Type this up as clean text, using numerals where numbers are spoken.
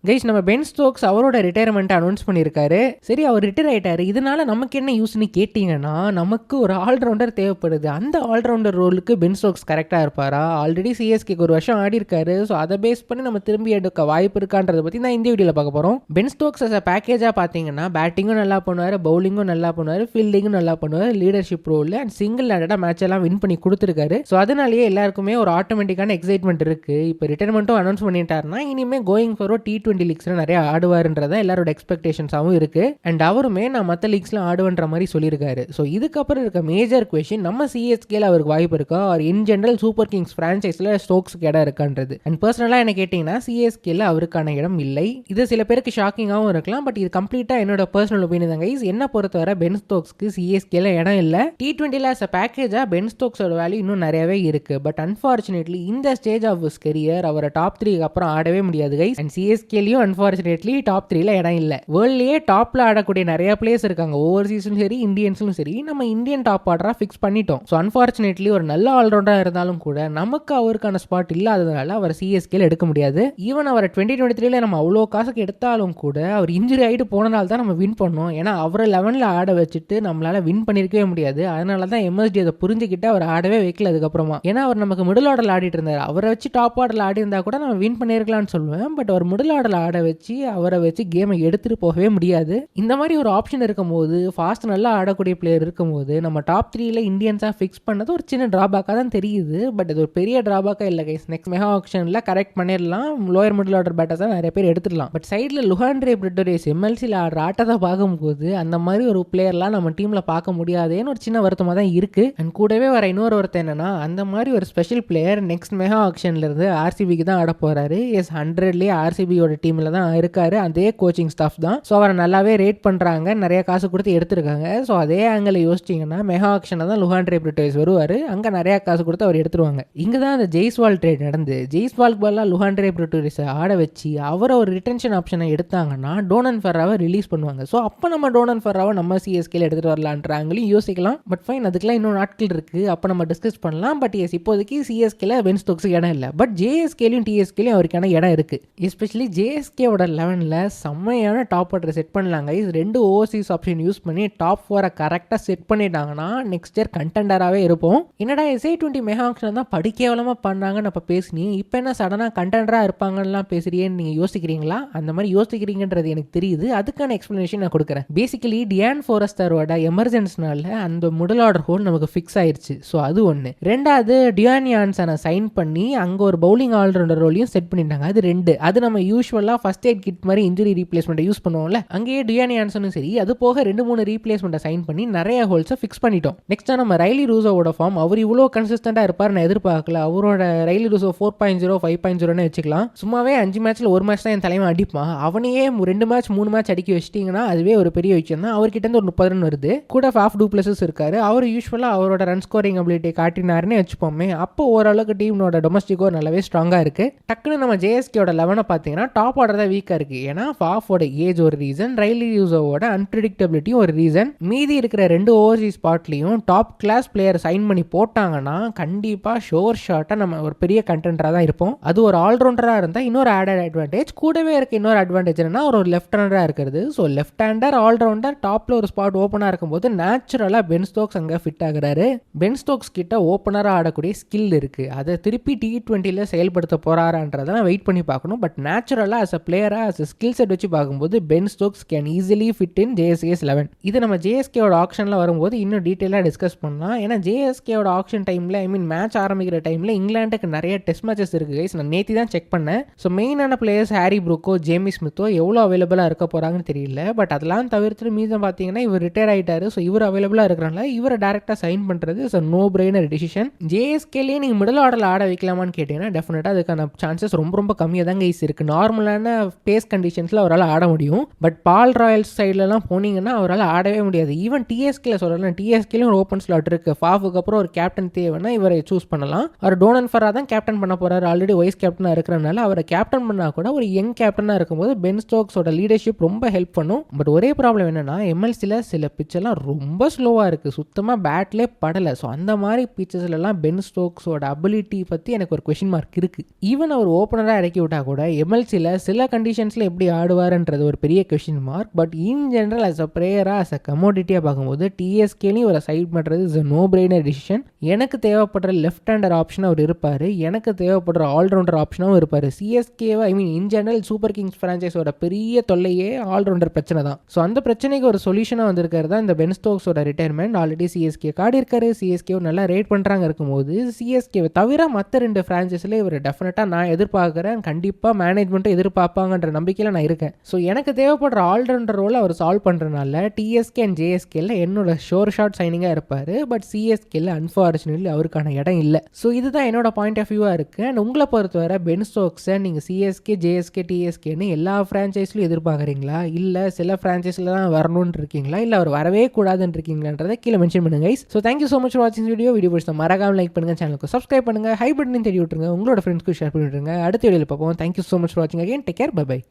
Guys, நம்ம Ben Stokes அவரோட retirement announce பண்ணியிருக்காரு. சரி, அவர் ரிட்டையர் ஆயிட்டாரு, இதனால நமக்கு என்ன யூஸ்னு கேட்டீங்கன்னா, நமக்கு ஒரு ஆல்ரவுண்டர் தேவைப்படுது. அந்த ஆல்ரவுண்டர் ரோலுக்கு பென் ஸ்டோக்ஸ் கரெக்டாக இருப்பாரா? ஆல்ரெடி சிஎஸ்கேக்கு ஒரு வருஷம் ஆடி இருக்காரு. ஸோ அதை பேஸ் பண்ணி நம்ம திரும்பி எடுக்க வாய்ப்பு இருக்கான்றதை பற்றி நான் இந்த வீடியோவில் பார்க்க போகிறோம். பென் ஸ்டோக்ஸ் அஸ் அ பேக்கேஜாக பார்த்தீங்கன்னா பேட்டிங்கும் நல்லா பண்ணுவார், பவுலிங்கும் நல்லா பண்ணுவார், ஃபீல்டிங்கும் நல்லா பண்ணுவார், லீடர்ஷிப் ரோல் அண்ட் சிங்கிள் ஹேண்டடாக மேட்ச் எல்லாம் வின் பண்ணி கொடுத்துருக்காரு. ஸோ அதனாலேயே எல்லாருக்குமே ஒரு ஆட்டோமேட்டிக்கான எக்ஸைட்மெண்ட் இருக்குது. இப்போ ரிட்டையர்மெண்ட்டும் அனௌன்ஸ் பண்ணிட்டாருன்னா இனிமேல் கோயிங் ஃபார்வர்ட் T20 லீக்ஸ்ல நிறைய ஆடுவாருன்றதா எல்லாரோட எக்ஸ்பெக்டேஷன்ஸாகவும் இருக்கு. அண்ட் அவருமே நான் மற்ற லீக்ஸ்லாம் ஆடுவன்ற மாதிரி சொல்லியிருக்காரு. ஸோ இதுக்கப்புறம் இருக்க மேஜர் கொஸ்டின், நம்ம சிஎஸ்கேல அவருக்கு வாய்ப்பு இருக்கா, or in general Super Kings பிரான்ச்சைஸ்ல ஸ்டோக்ஸ்க்கு இடம் இருக்கான்றது. அண்ட் பர்சனலாக என்ன கேட்டிங்கன்னா சிஎஸ்கேல அவருக்கான இடம் இல்லை. இது சில பேருக்கு ஷாக்கிங்காகவும் இருக்கலாம், பட் இது கம்ப்ளீட்டாக என்னோட பர்சனல் ஒப்பீனியன் தான் கைஸ். என்ன பொறுத்தவரை பென் ஸ்டோக்ஸ்க்கு சிஎஸ்கேல இடம் இல்லை. T20ல அஸ் அ பேக்கேஜா பென் ஸ்டோக்ஸோட வேல்யூ இன்னும் நிறையவே இருக்கு. பட் அன்ஃபார்ச்சுனேட்லி இந்த ஸ்டேஜ் ஆஃப் ஹிஸ் கரியர் அவரை டாப் 3 அப்புறம் ஆடவே முடியாது கைஸ். அண்ட் சிஎஸ்கேலையும் அன்ஃபார்ச்சுனேட்லி டாப் 3ல இடம் இல்லை. வேர்ல்ட்லயே டாப்ல ஆடக்கூடிய நிறைய பிளேயர்ஸ் இருக்காங்க, ஓவர்சீஸும் சரி இந்தியன்ஸும் சரி. நம்ம இந்தியன் டாப் ஆர்டரா ஃபிக்ஸ் பண்ணிட்டோம். ஸோ அன்ஃபார்ச்சுனேட்லி ஒரு நல்ல ஆல்ரவுண்டரா இருந்தாலும் கூட நமக்கு அவருக்கான ஸ்பாட் இல்லாததுனால அவர் சிஎஸ்கேல எடுக்க முடியாது. ஈவன் அவரை 2023ல நம்ம அவ்வளோ காசுக்கு எடுத்தாலும் கூட அவர் இன்ஜுரி ஆகிட்டு போனதால தான் நம்ம வின் பண்ணோம். ஏன்னா அவரை 11ல ஆட வச்சுட்டு நம்மளால வின் பண்ணிருக்கவே முடியாது. அதனால தான் எம்எஸ்டி அதை புரிஞ்சுக்கிட்டு அவர் ஆடவே வைக்கல அதுக்கப்புறமா. ஏன்னா அவர் நமக்கு மிடில் ஆர்டர்ல ஆடிட்டு இருந்தார். அவரை வச்சு டாப் ஆர்டர்ல ஆடி இருந்தா கூட நம்ம வின் பண்ணிருக்கலாம்னு சொல்லுவேன். பட் அவர் மிடில் ஆர்டர்ல ஆட வச்சு அவரை வச்சு கேமை எடுத்துட்டு போகவே முடியாது. இந்த மாதிரி ஒரு ஆப்ஷன் இருக்கும்போது, ஃபாஸ்ட் நல்லா ஆடக்கூடிய பிளேயர் இருக்கும்போது நம்ம டாப் 3ல இந்தியன்ஸாக ஃபிக்ஸ் பண்ணது ஒரு சின்ன டிராபேக்காக தான் தெரியுது. பட் அது ஒரு பெரிய டிராபேக்காக இல்லை கைஸ். நெக்ஸ்ட் மெகா ஆக்ஷனில் கரெக்ட் பண்ணிடலாம். லோயர் மிடில் ஆர்டர் பேட்டர்ஸாக நிறைய பேர் எடுத்துடலாம். பட் சைடில் லுஹாண்ட்ரே பிரிட்டோரியஸ் எம்எல்சியில் ஆடுற ஆட்டத்தை பார்க்கும்போது அந்த மாதிரி ஒரு பிளேயர்லாம் நம்ம டீமில் பார்க்க முடியாதேன்னு ஒரு சின்ன வருத்தமாக தான் இருக்கு. அண்ட் கூடவே வர இன்னொரு ஒருத்தர் என்னன்னா, அந்த மாதிரி ஒரு ஸ்பெஷல் பிளேயர் நெக்ஸ்ட் மெகா ஆக்ஷன்ல இருந்து ஆர்சிபிக்கு தான் ஆட போறாரு. எஸ் 100லேயே ஆர்சிபியோட டீமில் தான் இருக்காரு. அதே கோச்சிங் ஸ்டாஃப் தான். ஸோ அவரை நல்லாவே ரேட் பண்ணுறாங்க, நிறைய காசு கொடுத்து எடுத்திருக்காங்க. ஸோ அதே ஆங்கிள் யோசிச்சிங்கன்னா மெகா ஆக்ஷனில் தான் லுஹாண்ட்ரே பிரிட்டோரியஸ் வருவார். அங்கே நிறைய காசு கொடுத்து அவர் எடுத்துருவாங்க. இங்கே தான் அந்த ஜெய்ஸ்வால் ட்ரேட் நடந்து ஜெய்ஸ்வால்க்கு பதிலாக லுஹாண்ட்ரே பிரிட்டோரியஸை ஆட வச்சு அவரை ஒரு ரிட்டென்ஷன் ஆப்ஷனை எடுத்தாங்கன்னா டோனன் ஃபெர்ராவை ரிலீஸ் பண்ணுவாங்க. ஸோ அப்போ நம்ம டோனன் ஃபெர்ராவை நம்ம சிஎஸ்கேல எடுத்துகிட்டு வரலான்ற ஆங்கிளையும் யோசிக்கலாம். பட் ஃபைன், அதுக்கெல்லாம் இன்னும் நாட்கள் இருக்குது, அப்போ நம்ம டிஸ்கஸ் பண்ணலாம். பட் எஸ் இப்போதைக்கு சிஎஸ்கேல பென் ஸ்டோக்ஸுக்கு இடம் இல்லை. பட் ஜேஎஸ்கேலையும் டிஎஸ்கேலையும் அவருக்கான இடம் இருக்குது. எஸ்பெஷலி ஜேஎஸ்கேவோட 11ல செம்மையான டாப் ஆர்டர் செட் பண்ணலாங்க. இது 2 ஓவர்சீஸ் ஆப்ஷன் யூஸ் பண்ணி டாப் 4 கரெக்டாக செட் பண்ணிட்டாங்கன்னா நெக்ஸ்ட் இயர் கண்டெண்டராகவே இருப்போம். என்னடா SA20 மெகா ஆக்ஷன் தான் படிக்கவலமாக பண்ணாங்கன்னு அப்போ பேசினி, இப்போ என்ன சடனாக கண்டெண்டராக இருப்பாங்கலாம் பேசுறியேன்னு நீங்கள் யோசிக்கிறீங்களா? அந்த மாதிரி யோசிக்கிறீங்கன்றது எனக்கு தெரியுது. அதுக்கான எக்ஸ்பிளனேஷன் நான் கொடுக்குறேன். பேசிக்கலி டியான் ஃபோரஸ்டரோட எமர்ஜென்ஸ்னால அந்த மிடில் ஆர்டர் ஹோல் நமக்கு ஃபிக்ஸ் ஆயிடுச்சு. ஸோ அது ஒன்று. ரெண்டாவது, டியான் யான்சனை சைன் பண்ணி அங்கே ஒரு பவுலிங் ஆல்ரவுண்டர் ரோலையும் செட் பண்ணிட்டாங்க. அது 2. அது நம்ம யூஸ்வலாக ஃபர்ஸ்ட் எய்ட் கிட் மாதிரி இன்ஜுரி ரீப்ளேஸ்மெண்ட்டை யூஸ் பண்ணுவோம்ல, அங்கேயே டியான் யான்சனும் சரி, அது போக 2-3 ரீப்ளேஸ்மெண்ட்டை சைன் பண்ணி நிறைய ஹோல்ஸை ஃபிக்ஸ் பண்ணிட்டோம். நெக்ஸ்ட் நம்ம ரைலி ரூசோவோட ஃபார்ம், அவர் இவ்வளோ கன்சிஸ்டண்டாக இருப்பார் நான் எதிர்பார்க்கல. அவரோட ரைலி ரூசோ 4.0 5.0ன்னு வச்சுக்கலாம். சும்மாவே 5 மேட்ச்ல 1 மேட்ச் தான் என் தலைவன் அடிப்பான். அவனையே 2 மேட்ச் 3 மேட்ச் அடிக்க வச்சிட்டிங்கன்னா அதுவே ஒரு பெரிய விஷயம் தான். அவர்கிட்ட இருந்து ஒரு 30 ரன் வருது. கூட ஃபாஃப் டூப்ளஸஸ் இருக்காரு. அவர் யூஸ்வலாக அவரோட ரன் ஸ்கோரிங் அபிலிட்டி காட்டினாருன்னு வச்சுப்போமே. அப்போ ஓரளவுக்கு டீமோட டொமஸ்டிக்கோ நல்லாவே ஸ்ட்ராங்காக இருக்கு. டக்குன்னு நம்ம ஜேஎஸ்கேவோட 11 பார்த்தீங்கன்னா டாப் ஆர்டர் தான் வீக்காக இருக்கு. ஏன்னா ஃபாஃபோட ஏஜ் ஒரு ரீசன், ரைலி ரூசோவோட அன்பிரடிக்டபிலிட்டி ஒரு ரீசன். மீதி இருக்கிற 2 ஓவர்சீஸ் ஸ்பாட்லையும் டாப் கிளாஸ் பிளேயர் சைன் பண்ணி போட்டாங்கன்னா கண்டிப்பாக ஷோர் ஷாட்டாக நம்ம ஒரு பெரிய கண்டென்டராக தான் இருப்போம். அது ஒரு ஆல்ரவுண்டராக இருந்தால் இன்னொரு ஆடட் அட்வான்டேஜ். கூடவே இருக்க இன்னொரு அட்வான்டேஜ் என்னன்னா ஒரு லெஃப்ட் ஹேண்டராக இருக்கிறது. ஸோ லெஃப்ட் ஹேண்டர் ஆல்ரவுண்டர் டாப்ல ஒரு ஸ்பாட் ஓப்பனாக இருக்கும்போது நேச்சுரலாக பென் ஸ்டோக்ஸ் அங்கே ஃபிட் ஆகுறாரு. பென் ஸ்டோக்ஸ் கிட்ட ஓப்பனராக ஆடக்கூடிய ஸ்கில் இருக்கு. அதை திருப்பி T20ல செயல்படுத்த போறாரான்றதெல்லாம் வெயிட் பண்ணி பார்க்கணும். பட் நேச்சுரலாக அஸ் அ பிளேயரா அஸ் அ ஸ்கில் செட் வச்சு பார்க்கும்போது Ben Stokes can easily fit in JSK's 11. இது நம்ம JSKவோட ஆக்ஷனில் வரும்போது இன்னும் டீட்டெயிலாக டிஸ்கஸ் பண்ணலாம். ஏன்னா JSKவோட ஆக்ஷன் டைமில் மேட்ச் ஆரம்பிக்கிற டைமில் இங்கிலாந்துக்கு நிறைய டெஸ்ட் மேட்சஸ் இருக்கு கைஸ். நான் நேத்தி தான் செக் பண்ணேன். ஸோ மெயினான பிளேயர்ஸ் ஹாரி ப்ரூக்கோ ஜேமி ஸ்மித்தோ எவ்வளோ அவைலபிளாக இருக்க போறாங்கன்னு தெரியல. பட் அதெல்லாம் தவிர்த்து மீதம் பார்த்தீங்கன்னா இவர் ரிட்டையர் ஆகிட்டாரு. ஸோ இவர் அவைலபிளாக இருக்கிறனால இவரை டேரெக்டாக சைன் பண்ணுறது இஸ் நோ பிரெய்னர் டிசிஷன். JSKலேயே நீங்கள் மிடில் ஆர்டரில் ஆட வைக்கலாமான்னு கேட்டீங்கன்னா டெஃபினட்டாக அதுக்கான சான்சஸ் ரொம்ப கம்மியாக தான் கைஸ் இருக்கு. நார்மலான பேஸ் கண்டிஷன்ஸில் அவரால் ஆட முடியும். பட் பால் ராயல்ஸ் சைட்லலாம் போனீங்கன்னா அவரால் ஆடவே முடியாது. ஈவன் TSKல சொல்லலாம், TSKலையும் ஒரு ஓப்பன் ஸ்லாட் இருக்கு. ஃபாஃபுக்கு அப்புறம் ஒரு கேப்டன் தேவைன்னா இவரை சூஸ் பண்ணலாம். அவர் டோனன் ஃபெர்ரா தான் கேப்டன் பண்ண போறாரு. ஆல்ரெடி வைஸ் கேப்டனாக இருக்கிறனால அவரை கேப்டன் பண்ணால் கூட ஒரு யங் கேப்டனாக இருக்கும்போது பென் ஸ்டோக்ஸோட லீடர்ஷிப் ரொம்ப ஹெல்ப் பண்ணும். பட் ஒரே ப்ராப்ளம் என்னன்னா எம்எல்சியில் சில பிச்செல்லாம் ரொம்ப ஸ்லோவாக இருக்குது, சுத்தமாக பேட்லேயே படலை. ஸோ அந்த மாதிரி பிச்சஸ்லாம் பென் ஸ்டோக்ஸோட அபிலிட்டி பற்றி எனக்கு ஒரு கொஸ்டின் மார்க் இருக்குது. ஈவன் அவர் ஓப்பனராக இறக்கி விட்டால் கூட எம்எல்சியில் சில கண்டிஷன்ஸில் எப்படி ஆடுவார்ன்றது ஒரு பெரிய question mark. But in general as a பிளேயராக அஸ் அ கமோடிட்டியாக பார்க்கும்போது டிஎஸ்கேலையும் ஒரு சைட் பண்ணுறது is a no brainer decision. எனக்கு தேவைப்படுற லெஃப்ட் ஹேண்டர் ஆப்ஷன் அவர் இருப்பார், எனக்கு தேவைப்படுற ஆல்ரவுண்டர் ஆப்ஷனாகவும் இருப்பார். சிஎஸ்கேவை இன் ஜென்ரல் சூப்பர் கிங்ஸ் ஃப்ரான்ச்சைஸோட பெரிய தொல்லையே ஆல்ரவுண்டர் பிரச்சனை தான். ஸோ அந்த பிரச்சனைக்கு ஒரு சொல்யூஷனாக வந்திருக்கிறது தான் இந்த பென் ஸ்டோக்ஸோட ரிட்டையர்மெண்ட். ஆல்ரெடி சிஎஸ்கே கார்டு இருக்காரு, சிஎஸ்கேவை நல்லா ரேட் பண்ணுறாங்க இருக்கும்போது சிஎஸ்கேவை தவிர மற்ற 2 ஃப்ரான்ச்சைஸில் இவர் டெஃபினட்டாக நான் எதிர்பார்க்குறேன், கண்டிப்பாக மேனேஜ்மெண்ட்டும் எதிர்பார்ப்பாங்கன்ற நம்பிக்கையில் நான் இருக்கேன். ஸோ எனக்கு தேவைப்படுற ஆல்ரவுண்டர் ரோலை அவர் சால்வ் பண்ணுறதுனால டிஎஸ்கே அண்ட் ஜேஎஸ்கேல என்னோட ஷோர் ஷார்ட் சைனிங்காக இருப்பார். பட் சிஎஸ்கேல அன்ஃபார்ச்சுனேட்லி அவருக்கான இடம் இல்லை. ஸோ இதுதான் என்னோட பாயிண்ட் ஆஃப் வியூவாக இருக்குது. அண்ட் உங்களை பொறுத்தவரை பென் ஸ்டோக்ஸை நீங்கள் சிஎஸ்கே, ஜேஎஸ்கே, டிஎஸ்கேன்னு எல்லா ஃப்ரான்ச்சைஸ்லையும் எதிர்பார்க்குறீங்களா, இல்லை சில ஃப்ரான்ச்சைஸில் தான் வரணும்னு இருக்கீங்களா, இல்லை அவர் வரவே கூடாதுன்னு இருக்கீங்களான்றதை கீழே மென்ஷன் பண்ணுங்க. So thank you so much for வாட்சிங் வீடியோ பிடிச்சா மறக்காம லைக் பண்ணுங்க, சேனலுக்கு சப்ஸ்கிரைப் பண்ணுங்க, ஹை பட்டனையும் தேடி விட்டுருங்க, உங்களோட ஃப்ரெண்ட்ஸ்க்கு ஷேர் பண்ணிவிட்டுருங்க. அடுத்த வீடியோவில் பார்ப்போம். தேங்க்யூ ஸோ மச் ஃபார் வாட்சிங் again. Take care, bye by.